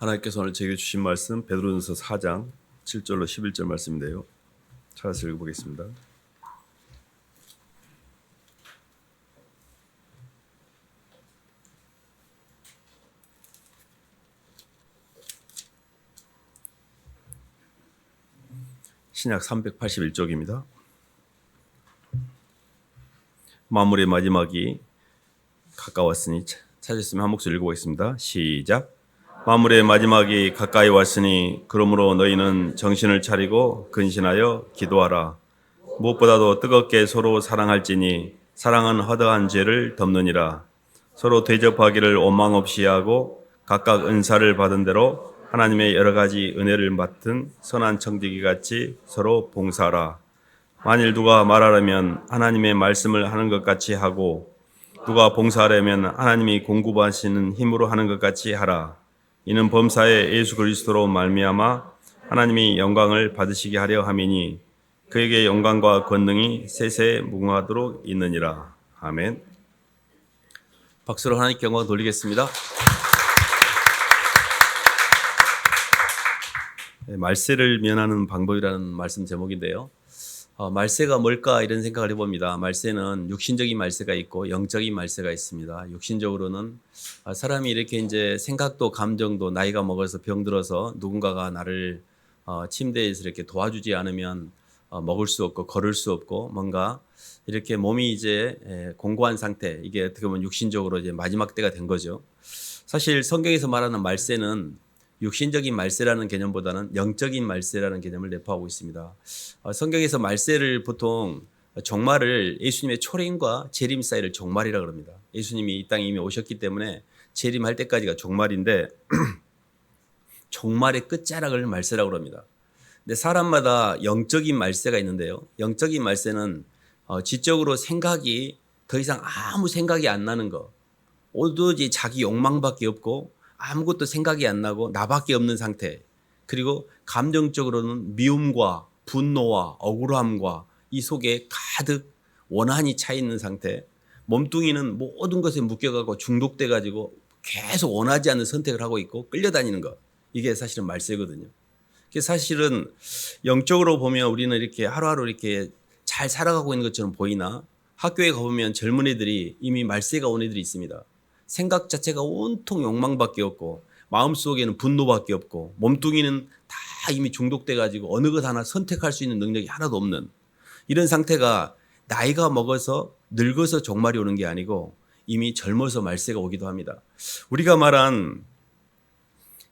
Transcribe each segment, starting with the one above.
하나님께서 오늘 제게 주신 말씀 베드로전서 4장 7절로 11절 말씀인데요. 찾아서 읽어보겠습니다. 신약 381쪽입니다. 만물의 마지막이 가까웠으니 찾았으면 한 목소리 읽어보겠습니다. 시작. 만물의 마지막이 가까이 왔으니 그러므로 너희는 정신을 차리고 근신하여 기도하라. 무엇보다도 뜨겁게 서로 사랑할지니 사랑은 허다한 죄를 덮느니라. 서로 대접하기를 원망 없이 하고 각각 은사를 받은 대로 하나님의 여러 가지 은혜를 맡은 선한 청지기 같이 서로 봉사하라. 만일 누가 말하려면 하나님의 말씀을 하는 것 같이 하고 누가 봉사하려면 하나님이 공급하시는 힘으로 하는 것 같이 하라. 이는 범사에 예수 그리스도로 말미암아 하나님이 영광을 받으시게 하려 함이니 그에게 영광과 권능이 세세 무궁하도록 있느니라. 아멘. 박수로 하나님께 영광 돌리겠습니다. 말세를 면하는 방법이라는 말씀 제목인데요. 말세가 뭘까 이런 생각을 해봅니다. 말세는 육신적인 말세가 있고 영적인 말세가 있습니다. 육신적으로는 사람이 이렇게 이제 생각도 감정도 나이가 먹어서 병들어서 누군가가 나를 침대에서 이렇게 도와주지 않으면 먹을 수 없고 걸을 수 없고 뭔가 이렇게 몸이 이제 공고한 상태, 이게 어떻게 보면 육신적으로 이제 마지막 때가 된 거죠. 사실 성경에서 말하는 말세는 육신적인 말세라는 개념보다는 영적인 말세라는 개념을 내포하고 있습니다. 성경에서 말세를 보통 종말을 예수님의 초림과 재림 사이를 종말이라고 합니다. 예수님이 이 땅에 이미 오셨기 때문에 재림할 때까지가 종말인데 종말의 끝자락을 말세라고 합니다. 근데 사람마다 영적인 말세가 있는데요. 영적인 말세는 지적으로 생각이 더 이상 아무 생각이 안 나는 거, 오로지 자기 욕망밖에 없고 아무것도 생각이 안 나고 나밖에 없는 상태, 그리고 감정적으로는 미움과 분노와 억울함과 이 속에 가득 원한이 차 있는 상태, 몸뚱이는 모든 것에 묶여가고 중독돼가지고 계속 원하지 않는 선택을 하고 있고 끌려다니는 것, 이게 사실은 말세거든요. 사실은 영적으로 보면 우리는 이렇게 하루하루 이렇게 잘 살아가고 있는 것처럼 보이나 학교에 가보면 젊은 애들이 이미 말세가 온 애들이 있습니다. 생각 자체가 온통 욕망밖에 없고 마음속에는 분노밖에 없고 몸뚱이는 다 이미 중독돼 가지고 어느 것 하나 선택할 수 있는 능력이 하나도 없는 이런 상태가 나이가 먹어서 늙어서 종말이 오는 게 아니고 이미 젊어서 말세가 오기도 합니다. 우리가 말한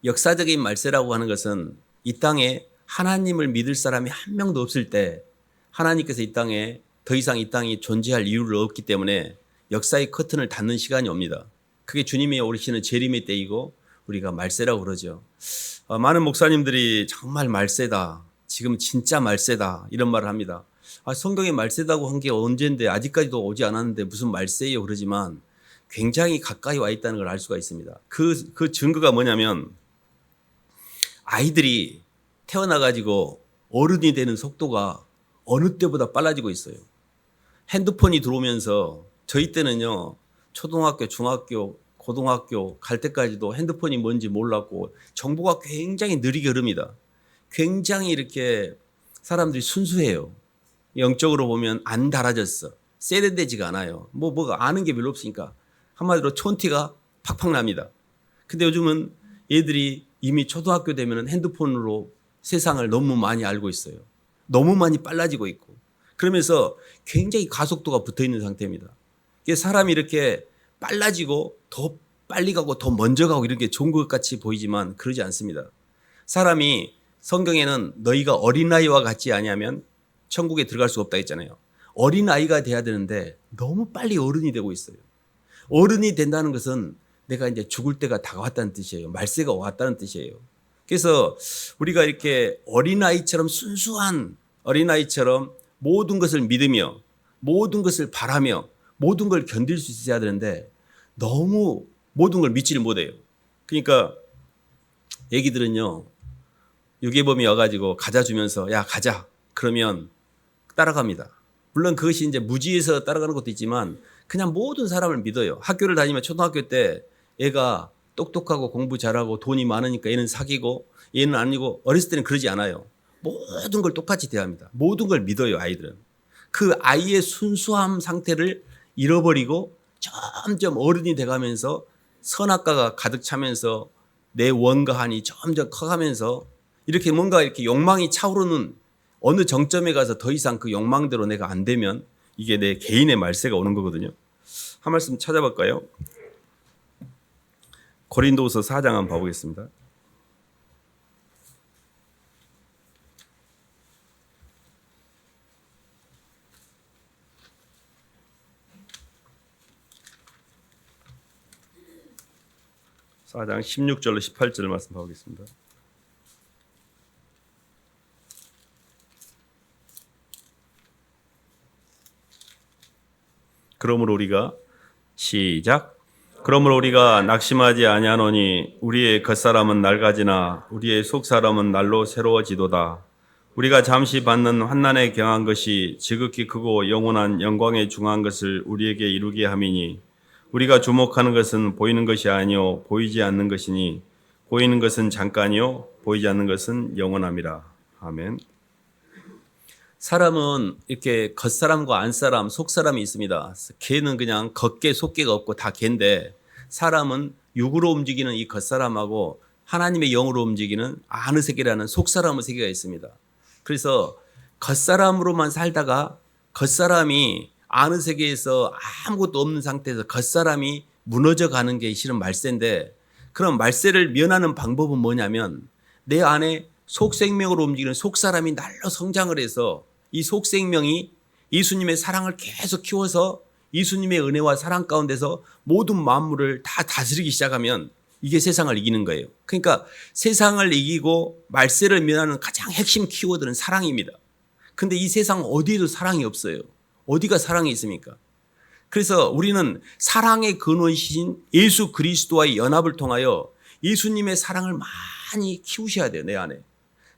역사적인 말세라고 하는 것은 이 땅에 하나님을 믿을 사람이 한 명도 없을 때 하나님께서 이 땅에 더 이상 이 땅이 존재할 이유를 없기 때문에 역사의 커튼을 닫는 시간이 옵니다. 그게 주님이 오시는 재림의 때이고 우리가 말세라고 그러죠. 많은 목사님들이 정말 말세다, 지금 진짜 말세다 이런 말을 합니다. 성경에 말세다고 한 게 언젠데 아직까지도 오지 않았는데 무슨 말세예요 그러지만 굉장히 가까이 와 있다는 걸 알 수가 있습니다. 그 증거가 뭐냐면 아이들이 태어나가지고 어른이 되는 속도가 어느 때보다 빨라지고 있어요. 핸드폰이 들어오면서 저희 때는요, 초등학교, 중학교, 고등학교 갈 때까지도 핸드폰이 뭔지 몰랐고 정보가 굉장히 느리게 흐릅니다. 굉장히 이렇게 사람들이 순수해요. 영적으로 보면 안 달아졌어. 세련되지가 않아요. 뭐가 아는 게 별로 없으니까 한마디로 촌티가 팍팍 납니다. 근데 요즘은 애들이 이미 초등학교 되면 핸드폰으로 세상을 너무 많이 알고 있어요. 너무 많이 빨라지고 있고 그러면서 굉장히 가속도가 붙어 있는 상태입니다. 사람이 이렇게 빨라지고 더 빨리 가고 더 먼저 가고 이런 게 좋은 것 같이 보이지만 그러지 않습니다. 사람이 성경에는 너희가 어린아이와 같지 아니하면 천국에 들어갈 수 없다 했잖아요. 어린아이가 돼야 되는데 너무 빨리 어른이 되고 있어요. 어른이 된다는 것은 내가 이제 죽을 때가 다가왔다는 뜻이에요. 말세가 왔다는 뜻이에요. 그래서 우리가 이렇게 어린아이처럼 순수한 어린아이처럼 모든 것을 믿으며 모든 것을 바라며 모든 걸 견딜 수 있어야 되는데 너무 모든 걸 믿지를 못해요. 그러니까 애기들은요, 유괴범이 와가지고 과자 주면서 야 가자 그러면 따라갑니다. 물론 그것이 이제 무지해서 따라가는 것도 있지만 그냥 모든 사람을 믿어요. 학교를 다니면 초등학교 때 애가 똑똑하고 공부 잘하고 돈이 많으니까 얘는 사귀고 얘는 아니고 어렸을 때는 그러지 않아요. 모든 걸 똑같이 대합니다. 모든 걸 믿어요, 아이들은. 그 아이의 순수함 상태를 잃어버리고 점점 어른이 돼가면서 선악과가 가득 차면서 내 원가한이 점점 커가면서 이렇게 뭔가 이렇게 욕망이 차오르는 어느 정점에 가서 더 이상 그 욕망대로 내가 안 되면 이게 내 개인의 말세가 오는 거거든요. 한 말씀 찾아볼까요? 고린도후서 4장 한번 봐보겠습니다. 사 장 16절로 18절 말씀 봐보겠습니다. 그러므로 우리가 시작. 그러므로 우리가 낙심하지 아니하노니 우리의 겉사람은 낡아지나 우리의 속사람은 날로 새로워지도다. 우리가 잠시 받는 환난에 경한 것이 지극히 크고 영원한 영광에 중한 것을 우리에게 이루게 함이니 우리가 주목하는 것은 보이는 것이 아니요 보이지 않는 것이니 보이는 것은 잠깐이요 보이지 않는 것은 영원함이라. 아멘. 사람은 이렇게 겉사람과 안사람, 속사람이 있습니다. 개는 그냥 겉개, 속개가 없고 다 개인데 사람은 육으로 움직이는 이 겉사람하고 하나님의 영으로 움직이는 아느세계라는 속사람의 세계가 있습니다. 그래서 겉사람으로만 살다가 겉사람이 아느세계에서 아무것도 없는 상태에서 겉사람이 무너져 가는 게 실은 말세인데 그럼 말세를 면하는 방법은 뭐냐면 내 안에 속생명으로 움직이는 속사람이 날로 성장을 해서 이 속생명이 예수님의 사랑을 계속 키워서 예수님의 은혜와 사랑 가운데서 모든 만물을 다 다스리기 시작하면 이게 세상을 이기는 거예요. 그러니까 세상을 이기고 말세를 면하는 가장 핵심 키워드는 사랑입니다. 근데 이 세상 어디에도 사랑이 없어요. 어디가 사랑이 있습니까? 그래서 우리는 사랑의 근원이신 예수 그리스도와의 연합을 통하여 예수님의 사랑을 많이 키우셔야 돼요, 내 안에.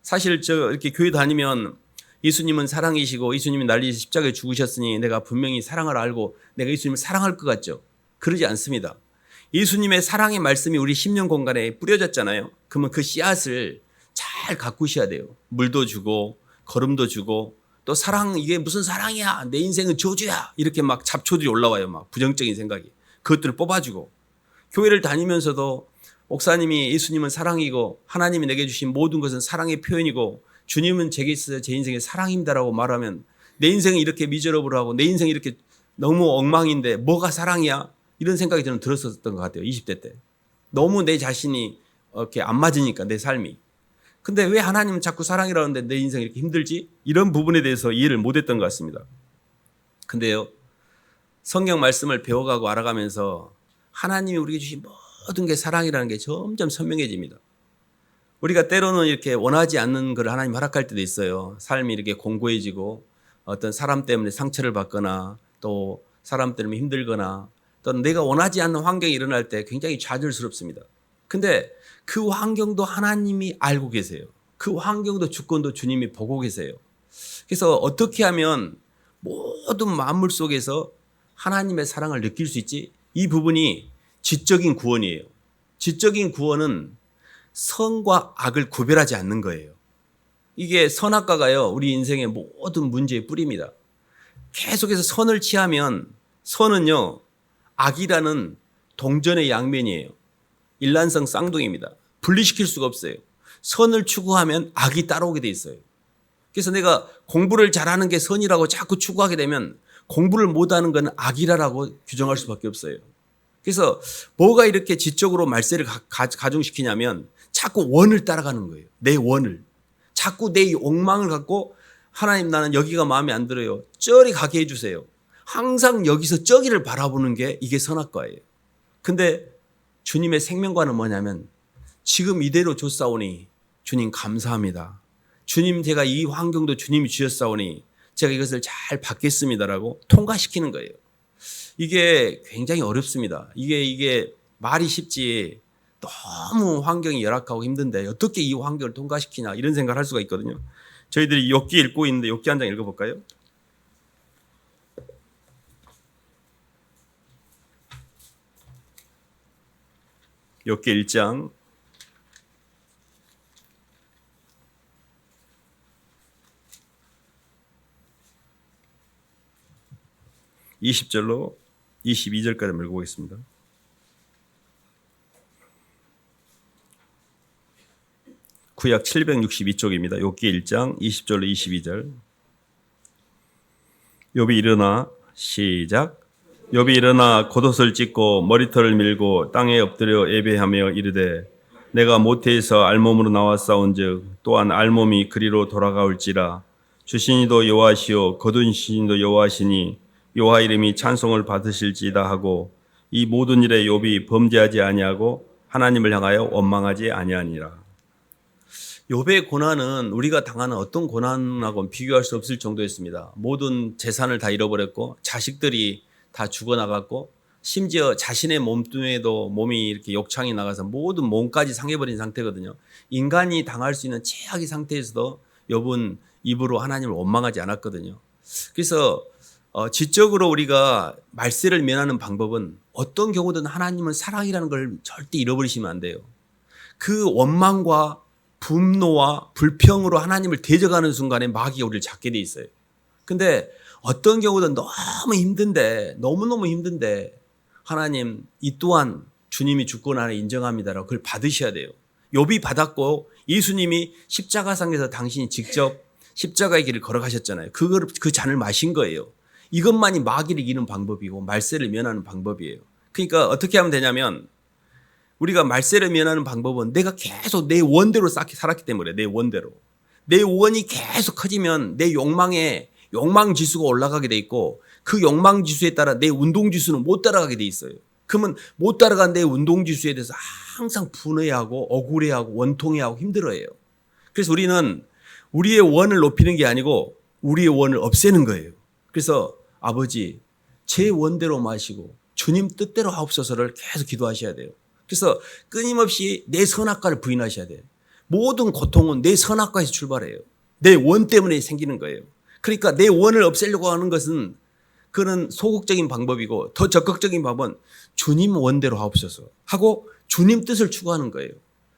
사실 저 이렇게 교회 다니면 예수님은 사랑이시고 예수님이 날 위해서 십자가에 죽으셨으니 내가 분명히 사랑을 알고 내가 예수님을 사랑할 것 같죠. 그러지 않습니다. 예수님의 사랑의 말씀이 우리 심령 공간에 뿌려졌잖아요. 그러면 그 씨앗을 잘 가꾸셔야 돼요. 물도 주고 거름도 주고 또 사랑 이게 무슨 사랑이야 내 인생은 저주야 이렇게 막 잡초들이 올라와요. 막 부정적인 생각이 그것들을 뽑아주고 교회를 다니면서도 목사님이 예수님은 사랑이고 하나님이 내게 주신 모든 것은 사랑의 표현이고 주님은 제게 있어서 제 인생의 사랑입니다라고 말하면 내 인생이 이렇게 미저러블하고 내 인생이 이렇게 너무 엉망인데 뭐가 사랑이야? 이런 생각이 저는 들었었던 것 같아요. 20대 때. 너무 내 자신이 이렇게 안 맞으니까 내 삶이. 근데 왜 하나님은 자꾸 사랑이라는데 내 인생이 이렇게 힘들지? 이런 부분에 대해서 이해를 못했던 것 같습니다. 근데요. 성경 말씀을 배워가고 알아가면서 하나님이 우리에게 주신 모든 게 사랑이라는 게 점점 선명해집니다. 우리가 때로는 이렇게 원하지 않는 걸 하나님 허락할 때도 있어요. 삶이 이렇게 공고해지고 어떤 사람 때문에 상처를 받거나 또 사람 때문에 힘들거나 또 내가 원하지 않는 환경이 일어날 때 굉장히 좌절스럽습니다. 근데 그 환경도 하나님이 알고 계세요. 그 환경도 주권도 주님이 보고 계세요. 그래서 어떻게 하면 모든 만물 속에서 하나님의 사랑을 느낄 수 있지? 이 부분이 지적인 구원이에요. 지적인 구원은 선과 악을 구별하지 않는 거예요. 이게 선악과가요, 우리 인생의 모든 문제의 뿌리입니다. 계속해서 선을 취하면 선은요, 악이라는 동전의 양면이에요. 일란성 쌍둥이입니다. 분리시킬 수가 없어요. 선을 추구하면 악이 따라오게 돼 있어요. 그래서 내가 공부를 잘하는 게 선이라고 자꾸 추구하게 되면 공부를 못하는 건 악이라고 규정할 수밖에 없어요. 그래서 뭐가 이렇게 지적으로 말세를 가중시키냐면 자꾸 원을 따라가는 거예요. 내 원을. 자꾸 내 욕망을 갖고 하나님 나는 여기가 마음에 안 들어요. 저리 가게 해주세요. 항상 여기서 저기를 바라보는 게 이게 선악과예요. 근데 주님의 생명과는 뭐냐면 지금 이대로 줬사오니 주님 감사합니다. 주님 제가 이 환경도 주님이 주셨사오니 제가 이것을 잘 받겠습니다라고 통과시키는 거예요. 이게 굉장히 어렵습니다. 이게 말이 쉽지 너무 환경이 열악하고 힘든데 어떻게 이 환경을 통과시키냐 이런 생각을 할 수가 있거든요. 저희들이 욥기 읽고 있는데 욥기 한 장 읽어볼까요? 욥기 1장 20절로 22절까지 읽어보겠습니다. 구약 762쪽입니다. 욥기 1장 20절로 22절. 욥이 일어나 시작. 욥이 일어나 겉옷을 찢고 머리털을 밀고 땅에 엎드려 예배하며 이르되 내가 모태에서 알몸으로 나와 싸운즉 또한 알몸이 그리로 돌아가올지라. 주신이도 여호와시요 거둔 신이도 여호와시니 여호와 이름이 찬송을 받으실지다 하고 이 모든 일에 욥이 범죄하지 아니하고 하나님을 향하여 원망하지 아니하니라. 욥의 고난은 우리가 당하는 어떤 고난하고는 비교할 수 없을 정도였습니다. 모든 재산을 다 잃어버렸고 자식들이 다 죽어나갔고 심지어 자신의 몸뚱이에도 몸이 이렇게 욕창이 나가서 모든 몸까지 상해버린 상태거든요. 인간이 당할 수 있는 최악의 상태에서도 욥은 입으로 하나님을 원망하지 않았거든요. 그래서 지적으로 우리가 말세를 면하는 방법은 어떤 경우든 하나님은 사랑이라는 걸 절대 잃어버리시면 안 돼요. 그 원망과 분노와 불평으로 하나님을 대적하는 순간에 마귀가 우리를 잡게 돼 있어요. 근데 어떤 경우든 너무 힘든데 너무너무 힘든데 하나님 이 또한 주님이 주권 안에 인정합니다라고 그걸 받으셔야 돼요. 욥이 받았고 예수님이 십자가상에서 당신이 직접 십자가의 길을 걸어가셨잖아요. 그 잔을 마신 거예요. 이것만이 마귀를 이기는 방법이고 말세를 면하는 방법이에요. 그러니까 어떻게 하면 되냐면 우리가 말세를 면하는 방법은 내가 계속 내 원대로 살았기 때문에 내 원대로. 내 원이 계속 커지면 내 욕망 지수가 올라가게 돼 있고 그 욕망 지수에 따라 내 운동 지수는 못 따라가게 돼 있어요. 그러면 못 따라간 내 운동 지수에 대해서 항상 분해하고 억울해하고 원통해하고 힘들어해요. 그래서 우리는 우리의 원을 높이는 게 아니고 우리의 원을 없애는 거예요. 그래서 아버지 제 원대로 마시고 주님 뜻대로 하옵소서를 계속 기도하셔야 돼요. 그래서 끊임없이 내 선악과를 부인하셔야 돼요. 모든 고통은 내 선악과에서 출발해요. 내 원 때문에 생기는 거예요. 그러니까 내 원을 없애려고 하는 것은 그런 소극적인 방법이고 더 적극적인 방법은 주님 원대로 하옵소서 하고 주님 뜻을 추구하는 거예요.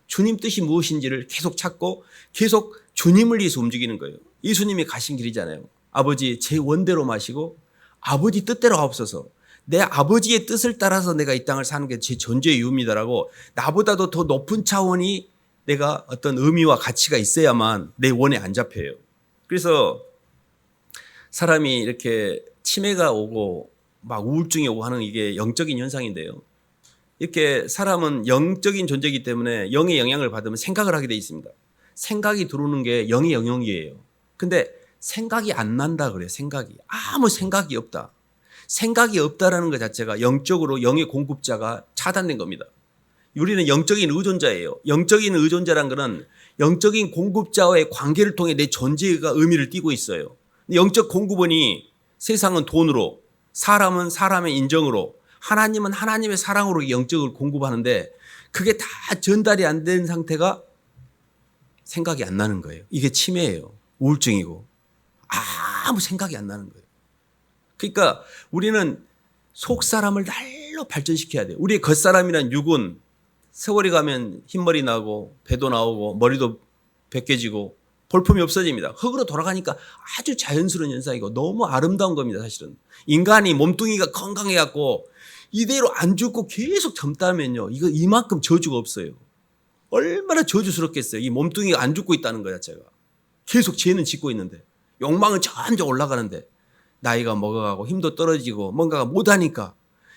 주님 뜻이 무엇인지를 계속 찾고 계속 주님을 위해서 움직이는 거예요. 예수님이 가신 길이잖아요. 아버지 제 원대로 마시고 아버지 뜻대로 하옵소서. 내 아버지의 뜻을 따라서 내가 이 땅을 사는 게 제 존재의 이유입니다라고 나보다도 더 높은 차원이 내가 어떤 의미와 가치가 있어야만 내 원에 안 잡혀요. 그래서 사람이 이렇게 치매가 오고 막 우울증이 오고 하는 이게 영적인 현상인데요. 이렇게 사람은 영적인 존재이기 때문에 영의 영향을 받으면 생각을 하게 돼 있습니다. 생각이 들어오는 게 영의 영역이에요. 근데 생각이 안 난다 그래요. 아무 생각이 없다. 생각이 없다라는 것 자체가 영적으로 영의 공급자가 차단된 겁니다. 우리는 영적인 의존자예요. 영적인 의존자란 것은 영적인 공급자와의 관계를 통해 내 존재가 의미를 띠고 있어요. 영적 공급원이 세상은 돈으로, 사람은 사람의 인정으로, 하나님은 하나님의 사랑으로 영적을 공급하는데 그게 다 전달이 안 된 상태가 생각이 안 나는 거예요. 이게 치매예요. 우울증이고 아무 생각이 안 나는 거예요. 그러니까 우리는 속 사람을 날로 발전시켜야 돼요. 우리의 겉사람이란 육은 세월이 가면 흰머리 나고 배도 나오고 머리도 벗겨지고 볼품이 없어집니다. 흙으로 돌아가니까 아주 자연스러운 현상이고 너무 아름다운 겁니다. 사실은 인간이 몸뚱이가 건강해갖고 이대로 안 죽고 계속 젊다면요 이거 이만큼 저주가 없어요. 얼마나 저주스럽겠어요. 이 몸뚱이가 안 죽고 있다는 거 자체가. 계속 죄는 짓고 있는데 욕망은 점점 올라가는데 나이가 먹어가고 힘도 떨어지고 뭔가가 못하니까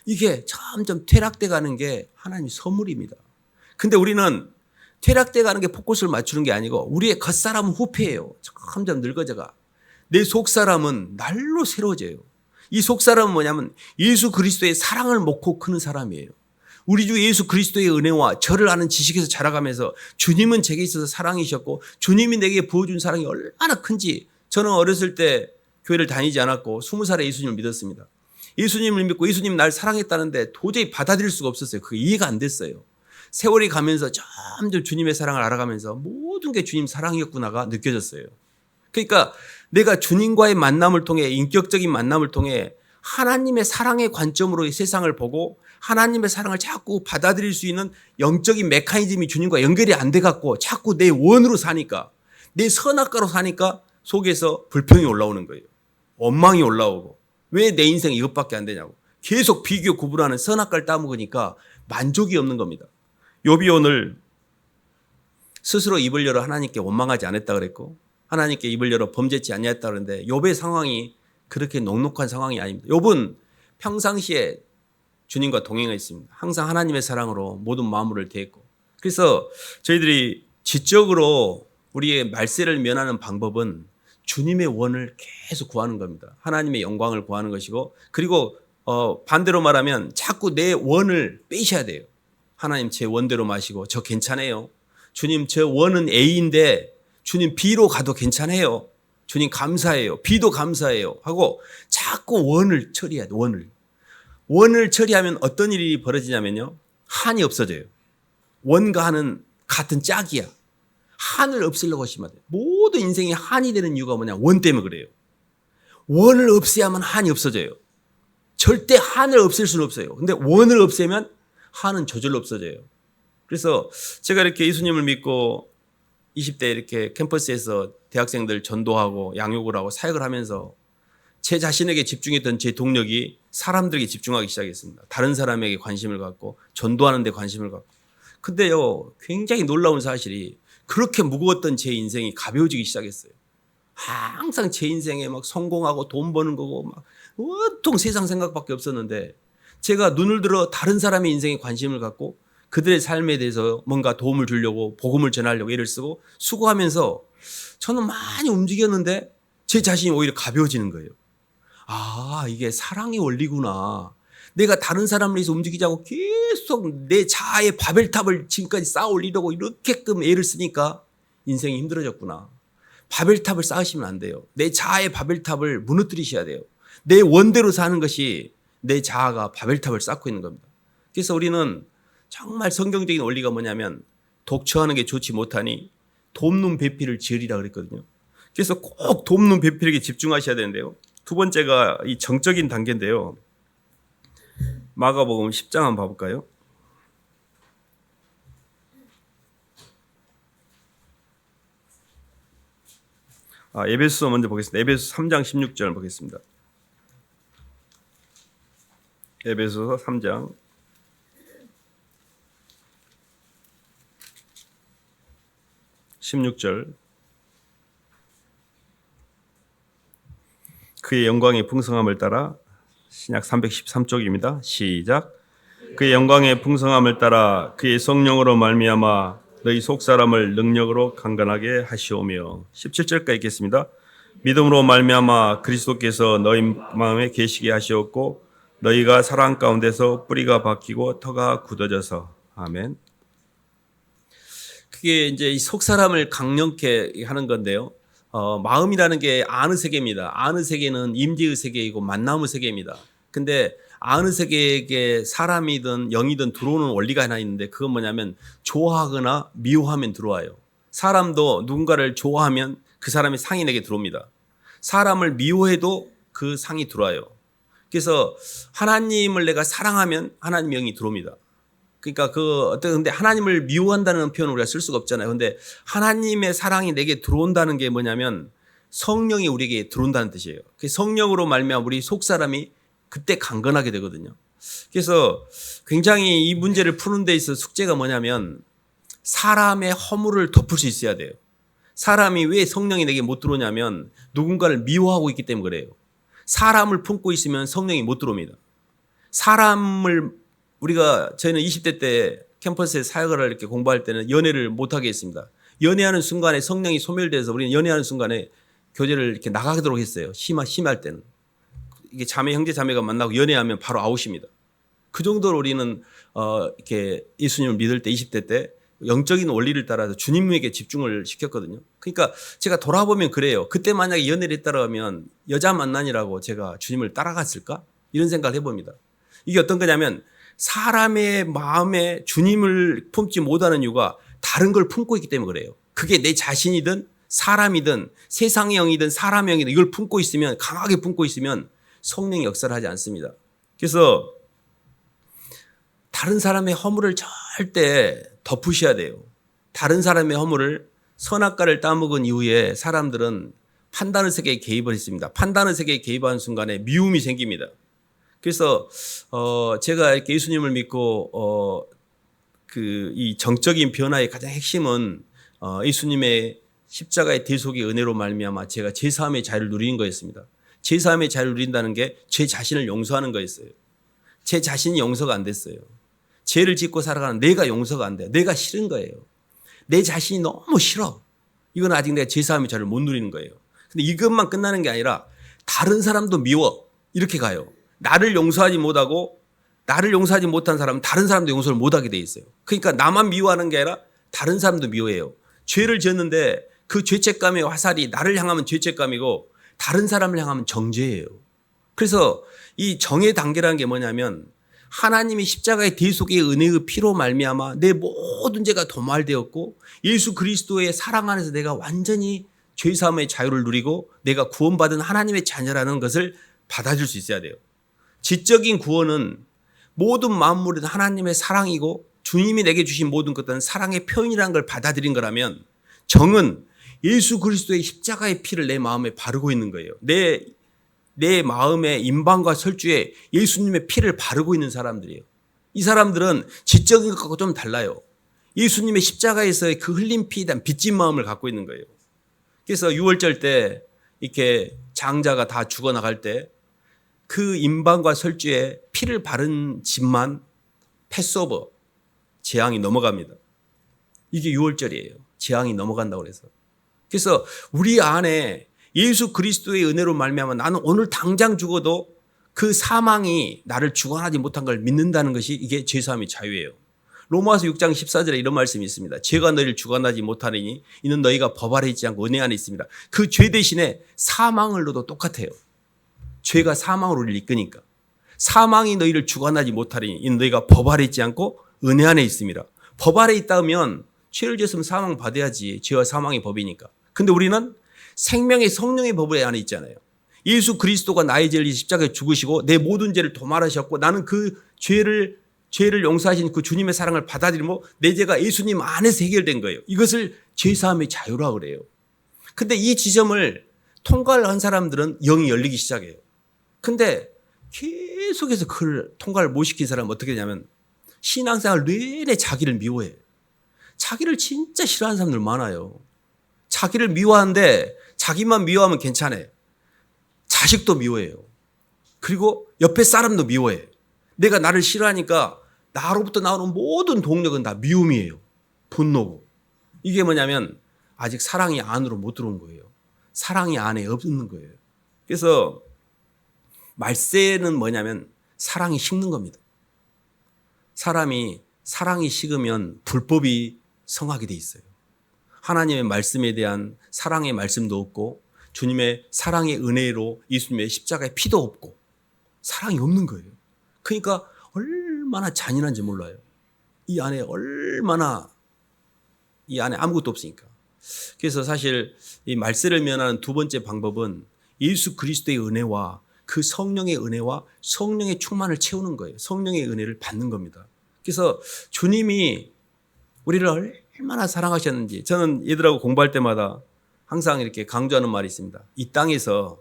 이게 점점 퇴락돼 가는 게 하나님의 선물입니다. 근데 우리는 퇴락돼 가는 게 포커스를 맞추는 게 아니고 우리의 겉사람은 후패예요. 점점 늙어져가. 내 속사람은 날로 새로워져요. 이 속사람은 뭐냐면 예수 그리스도의 사랑을 먹고 크는 사람이에요. 우리 주 예수 그리스도의 은혜와 저를 아는 지식에서 자라가면서 주님은 제게 있어서 사랑이셨고 주님이 내게 부어준 사랑이 얼마나 큰지 저는 어렸을 때 교회를 다니지 않았고 20살에 예수님을 믿었습니다. 예수님을 믿고 예수님 날 사랑했다는데 도저히 받아들일 수가 없었어요. 그게 이해가 안 됐어요. 세월이 가면서 점점 주님의 사랑을 알아가면서 모든 게 주님 사랑이었구나가 느껴졌어요. 그러니까 내가 주님과의 만남을 통해 인격적인 만남을 통해 하나님의 사랑의 관점으로 이 세상을 보고 하나님의 사랑을 자꾸 받아들일 수 있는 영적인 메커니즘이 주님과 연결이 안 돼 갖고 자꾸 내 원으로 사니까, 내 선악과로 사니까 속에서 불평이 올라오는 거예요. 원망이 올라오고, 왜 내 인생 이것밖에 안 되냐고. 계속 비교 구분하는 선악과를 따먹으니까 만족이 없는 겁니다. 욥이 오늘 스스로 입을 열어 하나님께 원망하지 않았다 그랬고, 하나님께 입을 열어 범죄치 아니했다 그랬는데, 욥의 상황이 그렇게 녹록한 상황이 아닙니다. 욥은 평상시에 주님과 동행했습니다. 항상 하나님의 사랑으로 모든 마음을 대했고, 그래서 저희들이 지적으로 우리의 말세를 면하는 방법은 주님의 원을 계속 구하는 겁니다. 하나님의 영광을 구하는 것이고, 그리고 반대로 말하면 자꾸 내 원을 빼셔야 돼요. 하나님 제 원대로 마시고 저 괜찮아요. 주님 저 원은 A인데 주님 B로 가도 괜찮아요. 주님 감사해요. B도 감사해요. 하고 자꾸 원을 처리해야 돼. 원을 처리하면 어떤 일이 벌어지냐면요. 한이 없어져요. 원과 한은 같은 짝이야. 한을 없애려고 하시면 돼요. 모든 인생이 한이 되는 이유가 뭐냐. 원 때문에 그래요. 원을 없애야만 한이 없어져요. 절대 한을 없앨 수는 없어요. 근데 원을 없애면 한은 저절로 없어져요. 그래서 제가 이렇게 예수님을 믿고 20대 이렇게 캠퍼스에서 대학생들 전도하고 양육을 하고 사역을 하면서 제 자신에게 집중했던 제 동력이 사람들에게 집중하기 시작했습니다. 다른 사람에게 관심을 갖고 전도하는 데 관심을 갖고. 근데요, 굉장히 놀라운 사실이 그렇게 무거웠던 제 인생이 가벼워지기 시작했어요. 항상 제 인생에 막 성공하고 돈 버는 거고 막 온통 세상 생각밖에 없었는데, 제가 눈을 들어 다른 사람의 인생에 관심을 갖고 그들의 삶에 대해서 뭔가 도움을 주려고 복음을 전하려고 애를 쓰고 수고하면서 저는 많이 움직였는데 제 자신이 오히려 가벼워지는 거예요. 아, 이게 사랑의 원리구나. 내가 다른 사람을 위해서 움직이자고 계속 내 자아의 바벨탑을 지금까지 쌓아 올리려고 이렇게끔 애를 쓰니까 인생이 힘들어졌구나. 바벨탑을 쌓으시면 안 돼요. 내 자아의 바벨탑을 무너뜨리셔야 돼요. 내 원대로 사는 것이 내 자아가 바벨탑을 쌓고 있는 겁니다. 그래서 우리는 정말 성경적인 원리가 뭐냐면 독처하는 게 좋지 못하니 돕는 배필을 지으리라 그랬거든요. 그래서 꼭 돕는 배필에게 집중하셔야 되는데요. 두 번째가 이 정적인 단계인데요. 마가복음 10장 한번 봐볼까요? 에베소서 먼저 보겠습니다. 에베소 3장 16절 보겠습니다. 에베소서 3장 16절. 그의 영광의 풍성함을 따라, 신약 313쪽입니다. 시작. 그의 영광의 풍성함을 따라 그의 성령으로 말미암아 너희 속사람을 능력으로 강건하게 하시오며. 17절까지 읽겠습니다. 믿음으로 말미암아 그리스도께서 너희 마음에 계시게 하시었고 너희가 사랑 가운데서 뿌리가 박히고 터가 굳어져서. 아멘. 그게 이제 이 속사람을 강력케 하는 건데요. 마음이라는 게 아는 세계입니다. 아는 세계는 임재의 세계이고 만남의 세계입니다. 근데 아는 세계에게 사람이든 영이든 들어오는 원리가 하나 있는데, 그건 뭐냐면 좋아하거나 미워하면 들어와요. 사람도 누군가를 좋아하면 그 사람의 상이 내게 들어옵니다. 사람을 미워해도 그 상이 들어와요. 그래서 하나님을 내가 사랑하면 하나님 영이 들어옵니다. 그러니까 근데 하나님을 미워한다는 표현을 우리가 쓸 수가 없잖아요. 근데 하나님의 사랑이 내게 들어온다는 게 뭐냐면 성령이 우리에게 들어온다는 뜻이에요. 그 성령으로 말미암아 우리 속사람이 그때 강건하게 되거든요. 그래서 굉장히 이 문제를 푸는 데 있어서 숙제가 뭐냐면 사람의 허물을 덮을 수 있어야 돼요. 사람이 왜 성령이 내게 못 들어오냐면 누군가를 미워하고 있기 때문에 그래요. 사람을 품고 있으면 성령이 못 들어옵니다. 저희는 20대 때 캠퍼스에 사역을 이렇게 공부할 때는 연애를 못하게 했습니다. 연애하는 순간에 성령이 소멸돼서 우리는 연애하는 순간에 교제를 이렇게 나가도록 했어요. 심할 때는. 이게 형제 자매가 만나고 연애하면 바로 아웃입니다. 그 정도로 우리는 이렇게 예수님을 믿을 때 20대 때 영적인 원리를 따라서 주님에게 집중을 시켰거든요. 그러니까 제가 돌아보면 그래요. 그때 만약에 연애를 했다면 여자 만나니라고 제가 주님을 따라갔을까? 이런 생각을 해봅니다. 이게 어떤 거냐면 사람의 마음에 주님을 품지 못하는 이유가 다른 걸 품고 있기 때문에 그래요. 그게 내 자신이든 사람이든 세상의 영이든 사람의 영이든 이걸 품고 있으면, 강하게 품고 있으면 성령이 역사를 하지 않습니다. 그래서 다른 사람의 허물을 절대 덮으셔야 돼요. 다른 사람의 허물을 선악과를 따먹은 이후에 사람들은 판단의 세계에 개입을 했습니다. 판단의 세계에 개입하는 순간에 미움이 생깁니다. 그래서 제가 이렇게 예수님을 믿고 이 정적인 변화의 가장 핵심은 예수님의 십자가의 대속의 은혜로 말미암아 제가 제사함의 자유를 누리는 거였습니다. 제사함의 자유를 누린다는 게 제 자신을 용서하는 거였어요. 제 자신이 용서가 안 됐어요. 죄를 짓고 살아가는 내가 용서가 안 돼요. 내가 싫은 거예요. 내 자신이 너무 싫어. 이건 아직 내가 제사함의 자유를 못 누리는 거예요. 근데 이것만 끝나는 게 아니라 다른 사람도 미워. 이렇게 가요. 나를 용서하지 못한 사람은 다른 사람도 용서를 못하게 돼 있어요. 그러니까 나만 미워하는 게 아니라 다른 사람도 미워해요. 죄를 지었는데 그 죄책감의 화살이 나를 향하면 죄책감이고 다른 사람을 향하면 정죄예요. 그래서 이 정의 단계라는 게 뭐냐면 하나님이 십자가의 대속의 은혜의 피로 말미암아 내 모든 죄가 도말되었고 예수 그리스도의 사랑 안에서 내가 완전히 죄사함의 자유를 누리고 내가 구원받은 하나님의 자녀라는 것을 받아줄 수 있어야 돼요. 지적인 구원은 모든 만물은 하나님의 사랑이고 주님이 내게 주신 모든 것들은 사랑의 표현이라는 걸 받아들인 거라면 정은 예수 그리스도의 십자가의 피를 내 마음에 바르고 있는 거예요. 내 마음의 임방과 설주에 예수님의 피를 바르고 있는 사람들이에요. 이 사람들은 지적인 것하고 좀 달라요. 예수님의 십자가에서의 그 흘린 피에 대한 빚진 마음을 갖고 있는 거예요. 그래서 유월절 때 이렇게 장자가 다 죽어나갈 때 그 임방과 설주에 피를 바른 집만 패스오버, 재앙이 넘어갑니다. 이게 유월절이에요. 재앙이 넘어간다고 그래서. 그래서 우리 안에 예수 그리스도의 은혜로 말미암아 나는 오늘 당장 죽어도 그 사망이 나를 주관하지 못한 걸 믿는다는 것이 이게 죄사함의 자유예요. 로마서 6장 14절에 이런 말씀이 있습니다. 죄가 너희를 주관하지 못하느니 이는 너희가 법 아래 있지 않고 은혜 안에 있습니다. 그 죄 대신에 사망을 넣어도 똑같아요. 죄가 사망으로 우리를 이끄니까. 사망이 너희를 주관하지 못하리니 이는 너희가 법 아래 있지 않고 은혜 안에 있습니다. 법 아래 있다면 죄를 지었으면 사망 받아야지. 죄와 사망의 법이니까. 근데 우리는 생명의 성령의 법 안에 있잖아요. 예수 그리스도가 나의 죄를 십자가에 죽으시고 내 모든 죄를 도말하셨고 나는 그 죄를 용서하신 그 주님의 사랑을 받아들이고 내 죄가 예수님 안에서 해결된 거예요. 이것을 죄사함의 자유라고 그래요. 근데 이 지점을 통과를 한 사람들은 영이 열리기 시작해요. 근데 계속해서 그걸 통과를 못 시킨 사람은 어떻게 되냐면 신앙생활 내내 자기를 미워해. 자기를 진짜 싫어하는 사람들 많아요. 자기를 미워하는데 자기만 미워하면 괜찮아요. 자식도 미워해요. 그리고 옆에 사람도 미워해. 내가 나를 싫어하니까 나로부터 나오는 모든 동력은 다 미움이에요. 분노고. 이게 뭐냐면 아직 사랑이 안으로 못 들어온 거예요. 사랑이 안에 없는 거예요. 그래서 말세는 뭐냐면 사랑이 식는 겁니다. 사랑이 식으면 불법이 성하게 돼 있어요. 하나님의 말씀에 대한 사랑의 말씀도 없고 주님의 사랑의 은혜로 예수님의 십자가의 피도 없고 사랑이 없는 거예요. 그러니까 얼마나 잔인한지 몰라요. 이 안에 아무것도 없으니까. 그래서 사실 이 말세를 면하는 두 번째 방법은 예수 그리스도의 은혜와 그 성령의 은혜와 성령의 충만을 채우는 거예요. 성령의 은혜를 받는 겁니다. 그래서 주님이 우리를 얼마나 사랑하셨는지 저는 얘들하고 공부할 때마다 항상 이렇게 강조하는 말이 있습니다. 이 땅에서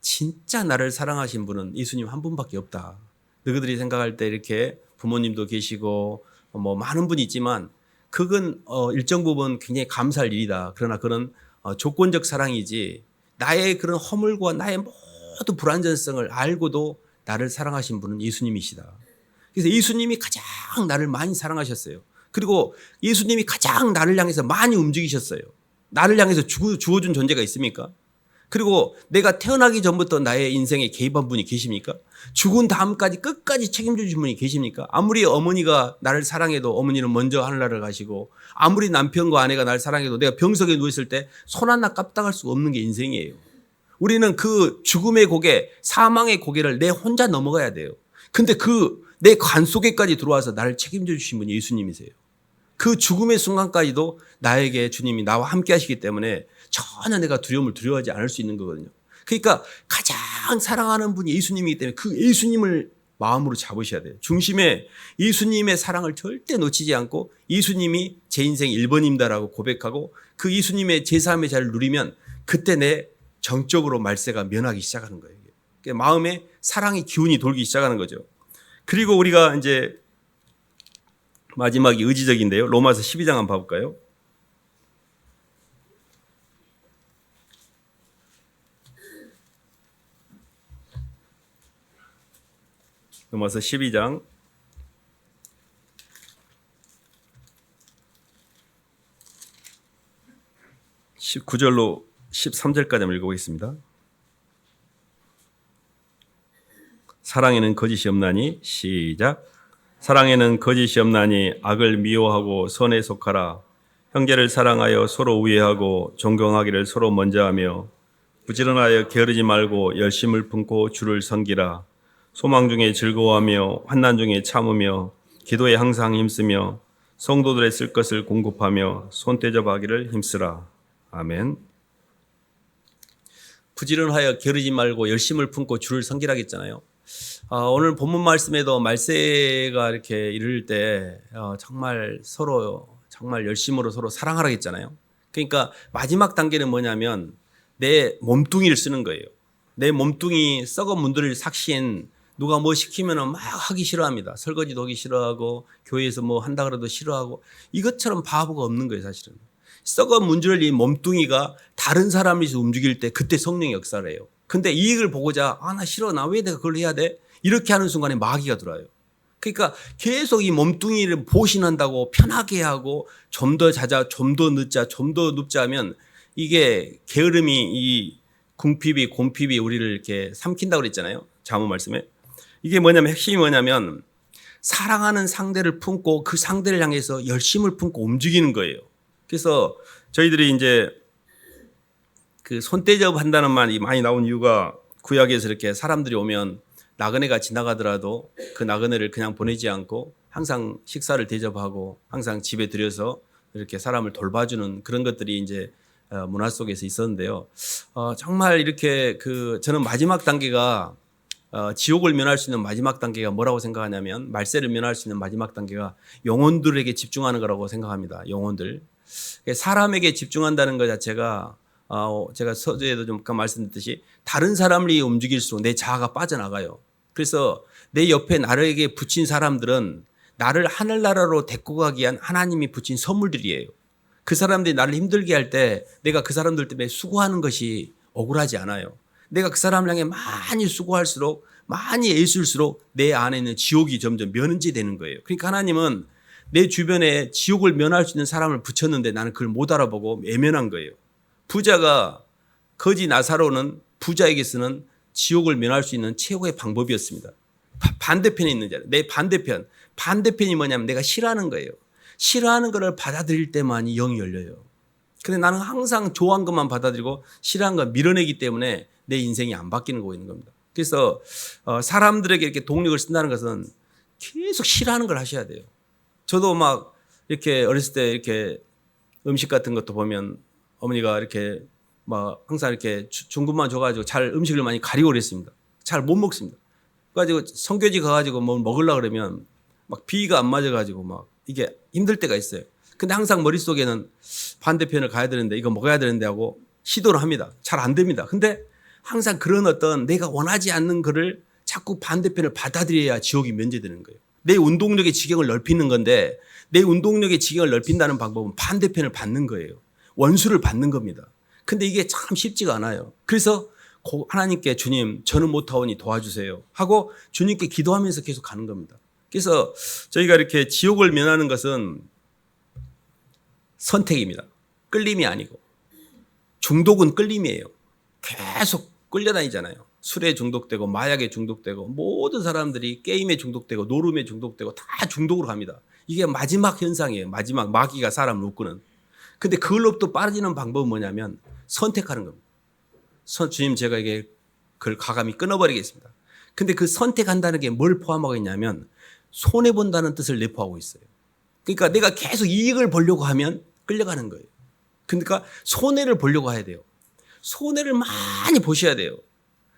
진짜 나를 사랑하신 분은 예수님 한 분밖에 없다. 너희들이 생각할 때 이렇게 부모님도 계시고 뭐 많은 분이 있지만 그건 일정 부분 굉장히 감사할 일이다. 그러나 그런 조건적 사랑이지 나의 그런 허물과 나의 모든 불완전성을 알고도 나를 사랑하신 분은 예수님이시다. 그래서 예수님이 가장 나를 많이 사랑하셨어요. 그리고 예수님이 가장 나를 향해서 많이 움직이셨어요. 나를 향해서 주어준 존재가 있습니까? 그리고 내가 태어나기 전부터 나의 인생에 개입한 분이 계십니까? 죽은 다음까지 끝까지 책임져 주신 분이 계십니까? 아무리 어머니가 나를 사랑해도 어머니는 먼저 하늘나라를 가시고 아무리 남편과 아내가 나를 사랑해도 내가 병석에 누워있을 때 손 하나 까딱할 수가 없는 게 인생이에요. 우리는 그 죽음의 고개, 사망의 고개를 내 혼자 넘어가야 돼요. 근데 내 관 속에까지 들어와서 나를 책임져 주신 분이 예수님이세요. 그 죽음의 순간까지도 나에게 주님이 나와 함께 하시기 때문에 전혀 내가 두려워하지 않을 수 있는 거거든요. 그러니까 가장 사랑하는 분이 예수님이기 때문에 그 예수님을 마음으로 잡으셔야 돼요. 중심에 예수님의 사랑을 절대 놓치지 않고 예수님이 제 인생 1번입니다라고 고백하고 그 예수님의 제3의 자를 누리면 그때 내 정적으로 말세가 면하기 시작하는 거예요. 그러니까 마음에 사랑의 기운이 돌기 시작하는 거죠. 그리고 우리가 이제 마지막이 의지적인데요. 로마서 12장 한번 봐볼까요? 로마서 12장 19절로 13절까지 한번 읽어보겠습니다. 사랑에는 거짓이 없나니 시작. 사랑에는 거짓이 없나니 악을 미워하고 선에 속하라. 형제를 사랑하여 서로 우애하고 존경하기를 서로 먼저 하며 부지런하여 게으르지 말고 열심을 품고 주를 섬기라. 소망 중에 즐거워하며 환난 중에 참으며 기도에 항상 힘쓰며 성도들의 쓸 것을 공급하며 손대접하기를 힘쓰라. 아멘. 부지런하여 게으르지 말고 열심을 품고 주를 섬기라 했잖아요. 오늘 본문 말씀에도 말세가 이렇게 이를 때 정말 서로 정말 열심으로 서로 사랑하라 했잖아요. 그러니까 마지막 단계는 뭐냐면 내 몸뚱이를 쓰는 거예요. 내 몸뚱이 썩은 문드릴 삭신 누가 뭐 시키면 막 하기 싫어합니다. 설거지도 하기 싫어하고 교회에서 뭐 한다 그래도 싫어하고 이것처럼 바보가 없는 거예요, 사실은. 썩은 문드릴 이 몸뚱이가 다른 사람을 움직일 때 그때 성령의 역사를 해요. 근데 이익을 보고자 나 싫어. 나 왜 내가 그걸 해야 돼? 이렇게 하는 순간에 마귀가 들어와요. 그러니까 계속 이 몸뚱이를 보신한다고 편하게 하고 좀 더 자자, 좀 더 늦자, 좀 더 눕자 하면 이게 게으름이 이 궁핍이 곰핍이 우리를 이렇게 삼킨다고 그랬잖아요. 잠언 말씀에. 이게 뭐냐면 핵심이 뭐냐면 사랑하는 상대를 품고 그 상대를 향해서 열심을 품고 움직이는 거예요. 그래서 저희들이 이제 그 손대접 한다는 말이 많이 나온 이유가 구약에서 이렇게 사람들이 오면 나그네가 지나가더라도 그 나그네를 그냥 보내지 않고 항상 식사를 대접하고 항상 집에 들여서 이렇게 사람을 돌봐주는 그런 것들이 이제 문화 속에서 있었는데요. 정말 이렇게 저는 마지막 단계가 지옥을 면할 수 있는 마지막 단계가 뭐라고 생각하냐면 말세를 면할 수 있는 마지막 단계가 영혼들에게 집중하는 거라고 생각합니다. 영혼들. 사람에게 집중한다는 것 자체가 제가 서두에도 좀 아까 말씀드렸듯이 다른 사람을 움직일수록 내 자아가 빠져나가요. 그래서 내 옆에 나에게 붙인 사람들은 나를 하늘나라로 데리고 가기 위한 하나님이 붙인 선물들이에요. 그 사람들이 나를 힘들게 할 때 내가 그 사람들 때문에 수고하는 것이 억울하지 않아요. 내가 그 사람을 향해 많이 수고할수록 많이 애쓸수록 내 안에 있는 지옥이 점점 면제되는 거예요. 그러니까 하나님은 내 주변에 지옥을 면할 수 있는 사람을 붙였는데 나는 그걸 못 알아보고 외면한 거예요. 부자가 거지 나사로는 부자에게서는 지옥을 면할 수 있는 최고의 방법이었습니다. 반대편에 있는 자들, 내 반대편이 뭐냐면 내가 싫어하는 거예요. 싫어하는 것을 받아들일 때만이 영이 열려요. 근데 나는 항상 좋아한 것만 받아들이고 싫어한 걸 밀어내기 때문에 내 인생이 안 바뀌는 거고 있는 겁니다. 그래서 사람들에게 이렇게 동력을 쓴다는 것은 계속 싫어하는 걸 하셔야 돼요. 저도 막 이렇게 어렸을 때 이렇게 음식 같은 것도 보면 어머니가 이렇게 막 항상 이렇게 중국만 줘가지고 잘 음식을 많이 가리고 그랬습니다. 잘 못 먹습니다. 그래가지고 성교지 가가지고 뭐 먹으려고 그러면 막 비위가 안 맞아가지고 막 이게 힘들 때가 있어요. 근데 항상 머릿속에는 반대편을 가야 되는데 이거 먹어야 되는데 하고 시도를 합니다. 잘 안 됩니다. 근데 항상 그런 어떤 내가 원하지 않는 거를 자꾸 반대편을 받아들여야 지옥이 면제되는 거예요. 내 운동력의 지경을 넓히는 건데 내 운동력의 지경을 넓힌다는 방법은 반대편을 받는 거예요. 원수를 받는 겁니다. 근데 이게 참 쉽지가 않아요. 그래서 하나님께 주님 저는 못하오니 도와주세요 하고 주님께 기도하면서 계속 가는 겁니다. 그래서 저희가 이렇게 지옥을 면하는 것은 선택입니다. 끌림이 아니고. 중독은 끌림이에요. 계속 끌려다니잖아요. 술에 중독되고 마약에 중독되고 모든 사람들이 게임에 중독되고 노름에 중독되고 다 중독으로 갑니다. 이게 마지막 현상이에요. 마지막 마귀가 사람을 묶는. 근데 그걸로부터 빠지는 방법은 뭐냐면 선택하는 겁니다. 주님 제가 이게 그걸 가감히 끊어버리겠습니다. 근데 그 선택한다는 게 뭘 포함하고 있냐면 손해본다는 뜻을 내포하고 있어요. 그러니까 내가 계속 이익을 보려고 하면 끌려가는 거예요. 그러니까 손해를 보려고 해야 돼요. 손해를 많이 보셔야 돼요.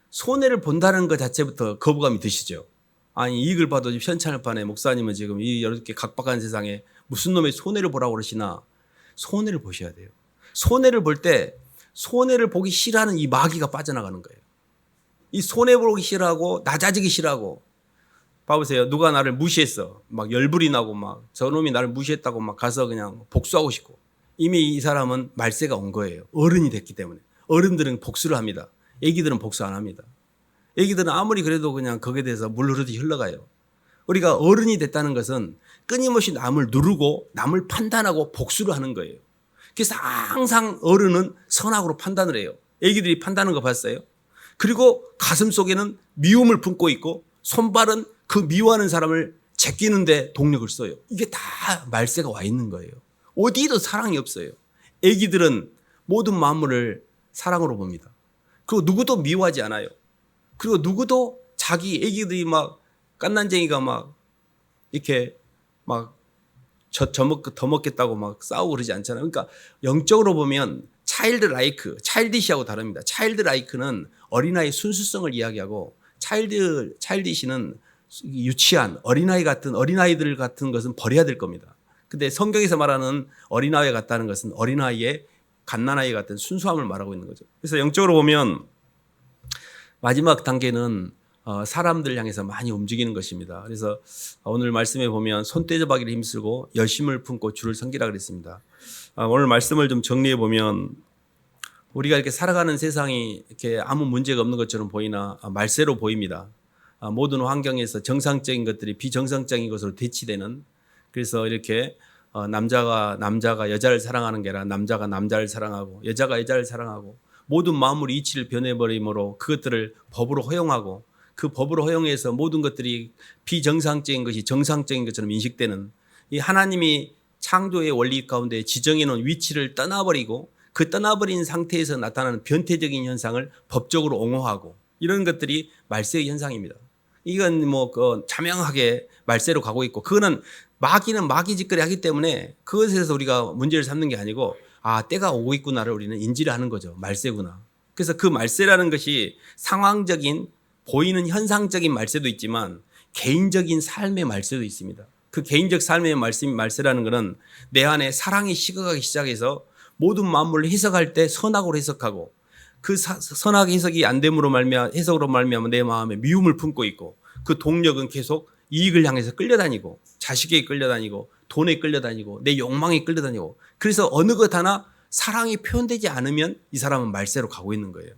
손해를 본다는 것 자체부터 거부감이 드시죠. 아니 이익을 봐도 현찰을 파네. 목사님은 지금 이 이렇게 각박한 세상에 무슨 놈의 손해를 보라고 그러시나. 손해를 보셔야 돼요. 손해를 볼 때 손해를 보기 싫어하는 이 마귀가 빠져나가는 거예요. 이 손해 보기 싫어하고 낮아지기 싫어하고. 봐보세요. 누가 나를 무시했어. 막 열불이 나고 막 저놈이 나를 무시했다고 막 가서 그냥 복수하고 싶고. 이미 이 사람은 말세가 온 거예요. 어른이 됐기 때문에. 어른들은 복수를 합니다. 애기들은 복수 안 합니다. 애기들은 아무리 그래도 그냥 거기에 대해서 물 흐르듯이 흘러가요. 우리가 어른이 됐다는 것은 끊임없이 남을 누르고 남을 판단하고 복수를 하는 거예요. 그래서 항상 어른은 선악으로 판단을 해요. 애기들이 판단하는 거 봤어요? 그리고 가슴 속에는 미움을 품고 있고 손발은 그 미워하는 사람을 제끼는데 동력을 써요. 이게 다 말세가 와 있는 거예요. 어디에도 사랑이 없어요. 애기들은 모든 만물을 사랑으로 봅니다. 그리고 누구도 미워하지 않아요. 그리고 누구도 자기 애기들이 막 깐난쟁이가 막 이렇게 막 더 먹겠다고 막 싸우고 그러지 않잖아요. 그러니까 영적으로 보면 차일드시하고 다릅니다. 차일드라이크는 어린아이의 순수성을 이야기하고 차일디시는 유치한 어린아이들 같은 것은 버려야 될 겁니다. 근데 성경에서 말하는 어린아이 같다는 것은 어린아이의 갓난아이 같은 순수함을 말하고 있는 거죠. 그래서 영적으로 보면 마지막 단계는 사람들 향해서 많이 움직이는 것입니다. 그래서 오늘 말씀에 보면 손떼접하기를 힘쓰고 열심을 품고 주를 섬기라 그랬습니다. 오늘 말씀을 좀 정리해 보면 우리가 이렇게 살아가는 세상이 이렇게 아무 문제가 없는 것처럼 보이나 말세로 보입니다. 모든 환경에서 정상적인 것들이 비정상적인 것으로 대치되는, 그래서 이렇게 남자가 여자를 사랑하는 게 아니라 남자가 남자를 사랑하고 여자가 여자를 사랑하고 모든 만물의 이치를 변해버림으로 그것들을 법으로 허용하고 그 법으로 허용해서 모든 것들이 비정상적인 것이 정상적인 것처럼 인식되는, 이 하나님이 창조의 원리 가운데 지정해 놓은 위치를 떠나버리고 그 떠나버린 상태에서 나타나는 변태적인 현상을 법적으로 옹호하고 이런 것들이 말세의 현상입니다. 이건 자명하게 말세로 가고 있고, 그거는 마귀는 마귀 짓거리 하기 때문에 그것에서 우리가 문제를 삼는 게 아니고 때가 오고 있구나를 우리는 인지를 하는 거죠. 말세구나. 그래서 그 말세라는 것이 상황적인 보이는 현상적인 말세도 있지만 개인적인 삶의 말세도 있습니다. 그 개인적 삶의 말세라는 것은 내 안에 사랑이 식어가기 시작해서 모든 만물을 해석할 때 선악으로 해석하고 그 선악 해석이 안 됨으로 해석으로 말미암아 내 마음에 미움을 품고 있고 그 동력은 계속 이익을 향해서 끌려다니고 자식에게 끌려다니고 돈에 끌려다니고 내 욕망에 끌려다니고, 그래서 어느 것 하나 사랑이 표현되지 않으면 이 사람은 말세로 가고 있는 거예요.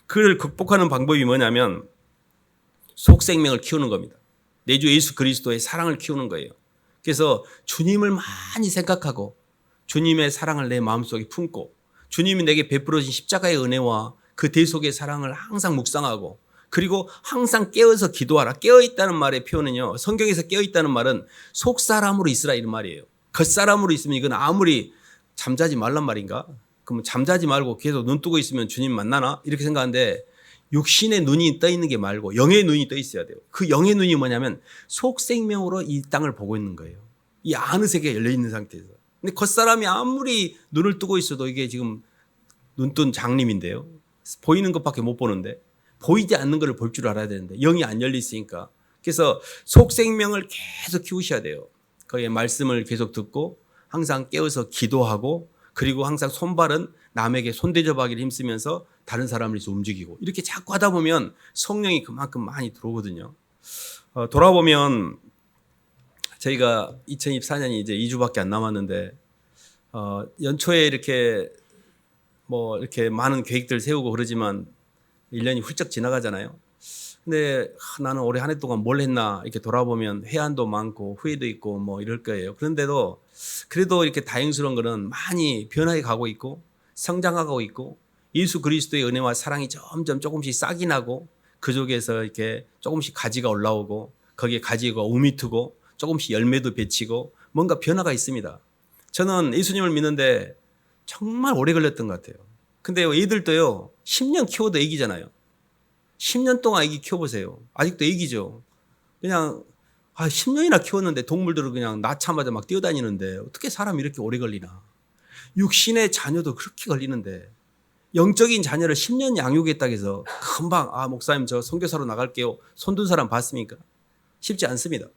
그를 극복하는 방법이 뭐냐면 속생명을 키우는 겁니다. 내 주 예수 그리스도의 사랑을 키우는 거예요. 그래서 주님을 많이 생각하고 주님의 사랑을 내 마음속에 품고 주님이 내게 베풀어진 십자가의 은혜와 그 대속의 사랑을 항상 묵상하고, 그리고 항상 깨어서 기도하라. 깨어있다는 말의 표현은요, 성경에서 깨어있다는 말은 속사람으로 있으라 이런 말이에요. 겉사람으로 있으면 이건 아무리 잠자지 말란 말인가? 그럼 잠자지 말고 계속 눈 뜨고 있으면 주님 만나나? 이렇게 생각하는데 육신의 눈이 떠 있는 게 말고 영의 눈이 떠 있어야 돼요. 그 영의 눈이 뭐냐면 속생명으로 이 땅을 보고 있는 거예요. 이 아는 세계가 열려 있는 상태에서. 근데 겉사람이 아무리 눈을 뜨고 있어도 이게 지금 눈뜬 장님인데요. 보이는 것밖에 못 보는데 보이지 않는 것을 볼 줄 알아야 되는데 영이 안 열려 있으니까. 그래서 속생명을 계속 키우셔야 돼요. 거기에 말씀을 계속 듣고 항상 깨어서 기도하고, 그리고 항상 손발은 남에게 손대접하기를 힘쓰면서 다른 사람을 위해서 움직이고, 이렇게 자꾸 하다 보면 성령이 그만큼 많이 들어오거든요. 돌아보면 저희가 2024년이 이제 2주밖에 안 남았는데 연초에 이렇게 이렇게 많은 계획들 세우고 그러지만 1년이 훌쩍 지나가잖아요. 근데 나는 올해 한 해 동안 뭘 했나 이렇게 돌아보면 회한도 많고 후회도 있고 이럴 거예요. 그런데도 그래도 이렇게 다행스러운 거는 많이 변화해 가고 있고 성장하고 있고 예수 그리스도의 은혜와 사랑이 점점 조금씩 싹이 나고 그 속에서 이렇게 조금씩 가지가 올라오고 거기에 가지가 우미트고 조금씩 열매도 맺히고 뭔가 변화가 있습니다. 저는 예수님을 믿는데 정말 오래 걸렸던 것 같아요. 근데 애들도요 10년 키워도 애기잖아요. 10년 동안 애기 키워보세요. 아직도 애기죠. 그냥 10년이나 키웠는데 동물들을 그냥 낳자마자 막 뛰어다니는데 어떻게 사람이 이렇게 오래 걸리나. 육신의 자녀도 그렇게 걸리는데 영적인 자녀를 10년 양육했다고 해서 금방 목사님 저 선교사로 나갈게요. 손든 사람 봤습니까? 쉽지 않습니다.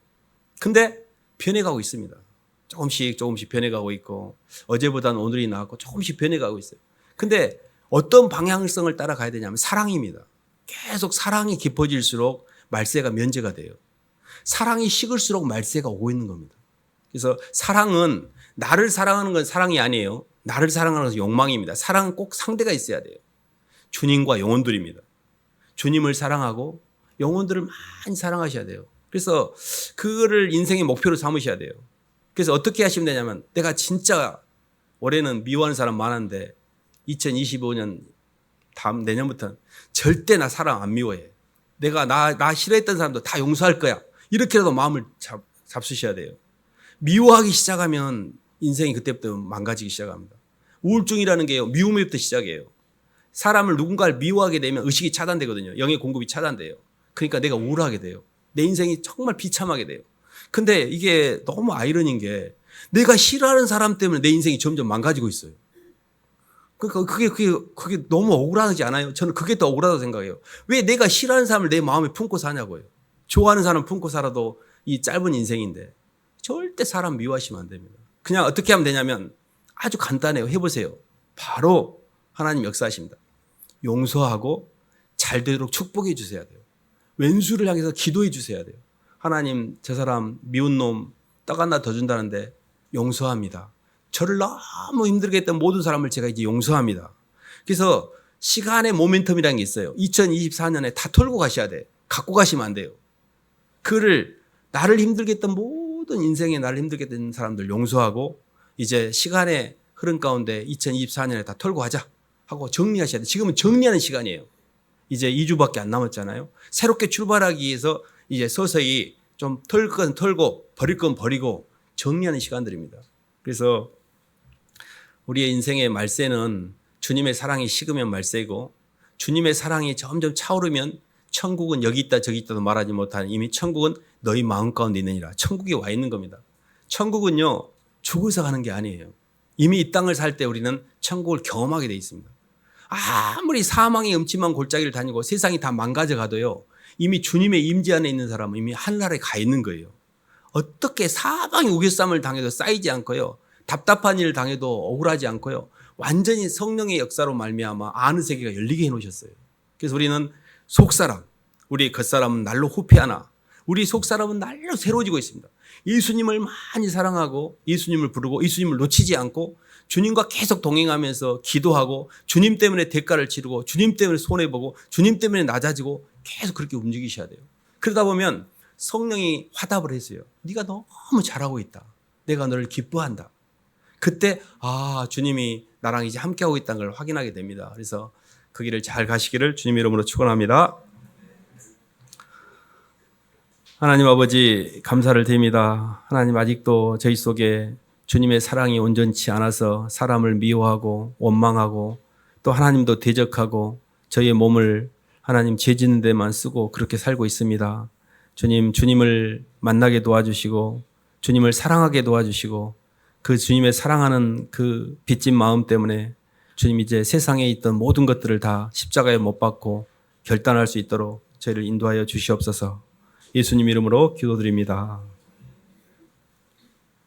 근데 변해가고 있습니다. 조금씩 변해가고 있고 어제보다는 오늘이 나았고 조금씩 변해가고 있어요. 근데 어떤 방향성을 따라가야 되냐면 사랑입니다. 계속 사랑이 깊어질수록 말세가 면제가 돼요. 사랑이 식을수록 말세가 오고 있는 겁니다. 그래서 사랑은 나를 사랑하는 건 사랑이 아니에요. 나를 사랑하는 것은 욕망입니다. 사랑은 꼭 상대가 있어야 돼요. 주님과 영혼들입니다. 주님을 사랑하고 영혼들을 많이 사랑하셔야 돼요. 그래서 그거를 인생의 목표로 삼으셔야 돼요. 그래서 어떻게 하시면 되냐면 내가 진짜 올해는 미워하는 사람 많은데 2025년 다음 내년부터는 절대 나 사랑 안 미워해. 내가 나 싫어했던 사람도 다 용서할 거야. 이렇게라도 마음을 잡수셔야 돼요. 미워하기 시작하면 인생이 그때부터 망가지기 시작합니다. 우울증이라는 게요. 미움부터 시작이에요. 사람을 누군가를 미워하게 되면 의식이 차단되거든요. 영의 공급이 차단돼요. 그러니까 내가 우울하게 돼요. 내 인생이 정말 비참하게 돼요. 근데 이게 너무 아이러니인 게 내가 싫어하는 사람 때문에 내 인생이 점점 망가지고 있어요. 그러니까 그게 너무 억울하지 않아요? 저는 그게 더 억울하다고 생각해요. 왜 내가 싫어하는 사람을 내 마음에 품고 사냐고요. 좋아하는 사람 품고 살아도 이 짧은 인생인데 절대 사람 미워하시면 안 됩니다. 그냥 어떻게 하면 되냐면 아주 간단해요. 해보세요. 바로 하나님 역사하십니다. 용서하고 잘 되도록 축복해 주셔야 돼요. 왼수를 향해서 기도해 주셔야 돼요. 하나님 저 사람 미운 놈 떡 하나 더 준다는데 용서합니다. 저를 너무 힘들게 했던 모든 사람을 제가 이제 용서합니다. 그래서 시간의 모멘텀이라는 게 있어요. 2024년에 다 털고 가셔야 돼. 갖고 가시면 안 돼요. 그를 나를 힘들게 했던 모든 인생에 나를 힘들게 했던 사람들 용서하고 이제 시간의 흐름 가운데 2024년에 다 털고 가자 하고 정리하셔야 돼. 지금은 정리하는 시간이에요. 이제 2주밖에 안 남았잖아요. 새롭게 출발하기 위해서 이제 서서히 좀 털 건 털고 버릴 건 버리고 정리하는 시간들입니다. 그래서 우리의 인생의 말세는 주님의 사랑이 식으면 말세고 주님의 사랑이 점점 차오르면 천국은 여기 있다 저기 있다도 말하지 못하는 이미 천국은 너희 마음 가운데 있느니라. 천국에 와 있는 겁니다. 천국은요 죽어서 가는 게 아니에요. 이미 이 땅을 살 때 우리는 천국을 경험하게 돼 있습니다. 아무리 사망의 음침한 골짜기를 다니고 세상이 다 망가져 가도요. 이미 주님의 임재 안에 있는 사람은 이미 하늘나라에 가 있는 거예요. 어떻게 사방이 우겨쌈을 당해도 쌓이지 않고요. 답답한 일을 당해도 억울하지 않고요. 완전히 성령의 역사로 말미암아 아는 세계가 열리게 해놓으셨어요. 그래서 우리는 속사람, 우리 겉사람은 날로 후패하나 우리 속사람은 날로 새로워지고 있습니다. 예수님을 많이 사랑하고 예수님을 부르고 예수님을 놓치지 않고 주님과 계속 동행하면서 기도하고 주님 때문에 대가를 치르고 주님 때문에 손해보고 주님 때문에 낮아지고 계속 그렇게 움직이셔야 돼요. 그러다 보면 성령이 화답을 했어요. 네가 너무 잘하고 있다. 내가 너를 기뻐한다. 그때 주님이 나랑 이제 함께하고 있다는 걸 확인하게 됩니다. 그래서 그 길을 잘 가시기를 주님 이름으로 축원합니다. 하나님 아버지 감사를 드립니다. 하나님 아직도 저희 속에 주님의 사랑이 온전치 않아서 사람을 미워하고 원망하고 또 하나님도 대적하고 저희의 몸을 하나님 죄짓는 데만 쓰고 그렇게 살고 있습니다. 주님을 만나게 도와주시고 주님을 사랑하게 도와주시고 그 주님의 사랑하는 그 빚진 마음 때문에 주님 이제 세상에 있던 모든 것들을 다 십자가에 못 박고 결단할 수 있도록 저희를 인도하여 주시옵소서. 예수님 이름으로 기도드립니다.